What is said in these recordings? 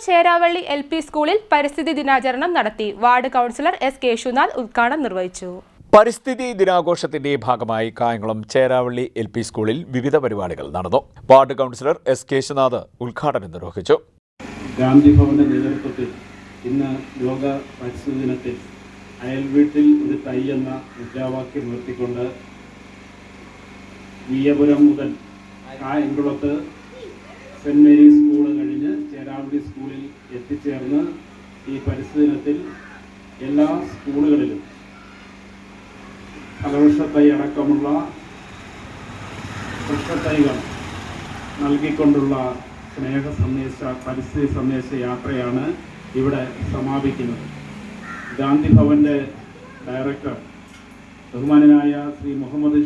Cheravally LP സ്കൂളിൽ പരിസ്ഥിതി ദിനാചരണം നടത്തി. Ward councillor S. കേശുനാഥ് ഉദ്ഘാടനം നിർവഹിച്ചു. പരിസ്ഥിതി ദിനാഘോഷത്തിന്റെ ഭാഗമായി കായംകുളം ചേരാവള്ളി LP സ്കൂളിൽ വിവിധ പരിപാടികൾ നടന്നു. Ward councillor S. കേശുനാഥ് ഉദ്ഘാടനം നിർവഹിച്ചു. ഗാന്ധി ഭവന്റെ നേതൃത്വത്തിൽ ഇന്ന് ലോക പരിസ്ഥിതി ദിനത്തിൽ അയൽവീട്ടിൽ ഒരു തൈ എന്ന മുദ്രാവാക്യം ഉയർത്തിക്കൊണ്ട് വിയപുരം മുതൽ കായംകുളത്ത് സെന്റ് മേരീസ് സ്കൂൾ കഴിഞ്ഞ് ചേരാവള്ളി സ്കൂളിൽ എത്തിച്ചേർന്ന് ഈ പരിസ്ഥിതി ദിനത്തിൽ എല്ലാ സ്കൂളുകളിലും ഫലവൃക്ഷത്തൈ അടക്കമുള്ള വൃക്ഷത്തൈകൾ നൽകിക്കൊണ്ടുള്ള പരിസ്ഥിതി സന്ദേശ യാത്രയാണ് ഇവിടെ സമാപിക്കുന്നത്. ഗാന്ധി ഭവന്റെ ഡയറക്ടർ ബഹുമാനനായ ശ്രീ മുഹമ്മദ്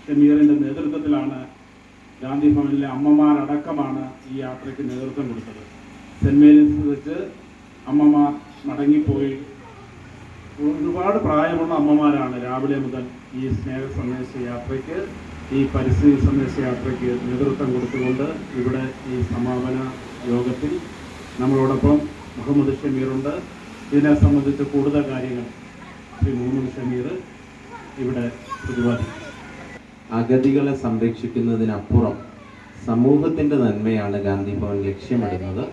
ഷമീറിൻ്റെ നേതൃത്വത്തിലാണ് ഗാന്ധി ഭവനിലെ അമ്മമാരടക്കമാണ് ഈ യാത്രയ്ക്ക് നേതൃത്വം കൊടുത്തത്. സെന്റ് മേരീസ് വെച്ച് അമ്മമാർ മടങ്ങിപ്പോയി. ഒരുപാട് പ്രായമുള്ള അമ്മമാരാണ് രാവിലെ മുതൽ ഈ സ്നേഹ സന്ദേശ യാത്രയ്ക്ക്, ഈ പരിസ്ഥിതി സന്ദേശ യാത്രയ്ക്ക് നേതൃത്വം കൊടുത്തുകൊണ്ട് ഇവിടെ ഈ സമാപന യോഗത്തിൽ നമ്മളോടൊപ്പം മുഹമ്മദ് ഷമീറുണ്ട്. ഇതിനെ സംബന്ധിച്ച് കൂടുതൽ കാര്യങ്ങൾ ശ്രീ മുഹമ്മദ് ഷമീർ ഇവിടെ പ്രതിപാദിക്കും. അഗതികളെ സംരക്ഷിക്കുന്നതിനപ്പുറം സമൂഹത്തിൻ്റെ നന്മയാണ് ഗാന്ധി ഭവൻ ലക്ഷ്യമിടുന്നത്.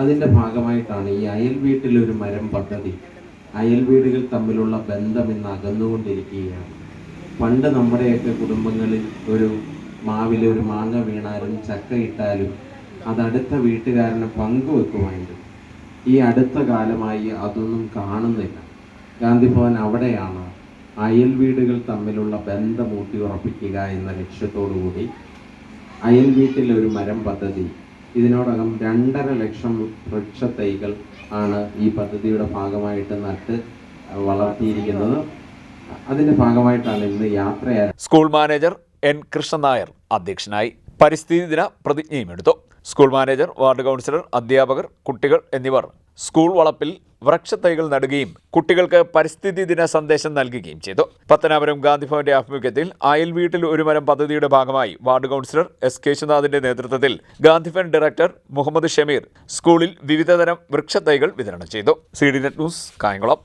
അതിൻ്റെ ഭാഗമായിട്ടാണ് ഈ അയൽ വീട്ടിലൊരു മരം പദ്ധതി. അയൽ വീടുകൾ തമ്മിലുള്ള ബന്ധം ഇന്ന് അകന്നുകൊണ്ടിരിക്കുകയാണ്. പണ്ട് നമ്മുടെയൊക്കെ കുടുംബങ്ങളിൽ ഒരു മാവിലൊരു മാങ്ങ വീണാലും ചക്ക ഇട്ടാലും അത് അടുത്ത വീട്ടുകാരനെ പങ്കുവെക്കുമായിരുന്നു. ഈ അടുത്ത കാലമായി അതൊന്നും കാണുന്നില്ല. ഗാന്ധി ഭവൻ അവിടെയാണ് അയൽ വീടുകൾ തമ്മിലുള്ള ബന്ധം ഊട്ടിയുറപ്പിക്കുക എന്ന ലക്ഷ്യത്തോടുകൂടി അയൽ വീട്ടിൽ ഒരു മരം പദ്ധതി, ഇതിനോടകം 2.5 ലക്ഷം വൃക്ഷത്തൈകൾ ആണ് ഈ പദ്ധതിയുടെ ഭാഗമായിട്ട് നട്ട് വളർത്തിയിരിക്കുന്നത്. അതിന്റെ ഭാഗമായിട്ടാണ് ഇന്ന് യാത്രയായ school manager N. Krishnan Nair അധ്യക്ഷനായി. പരിസ്ഥിതി ദിന പ്രതിജ്ഞയും എടുത്തു. സ്കൂൾ മാനേജർ, വാർഡ് കൗൺസിലർ, അധ്യാപകർ, കുട്ടികൾ എന്നിവർ സ്കൂൾ വളപ്പിൽ വൃക്ഷത്തൈകൾ നടുകയും കുട്ടികൾക്ക് പരിസ്ഥിതി ദിന സന്ദേശം നൽകുകയും ചെയ്തു. പത്തനാപുരം ഗാന്ധിഭവന്റെ ആഭിമുഖ്യത്തിൽ അയൽ വീട്ടിൽ ഒരു മരം പദ്ധതിയുടെ ഭാഗമായി വാർഡ് കൗൺസിലർ S. കേശുനാഥിന്റെ നേതൃത്വത്തിൽ ഗാന്ധിഭവൻ ഡയറക്ടർ മുഹമ്മദ് ഷമീർ സ്കൂളിൽ വിവിധതരം വൃക്ഷത്തൈകൾ വിതരണം ചെയ്തു. CDNet news, Kayamkulam.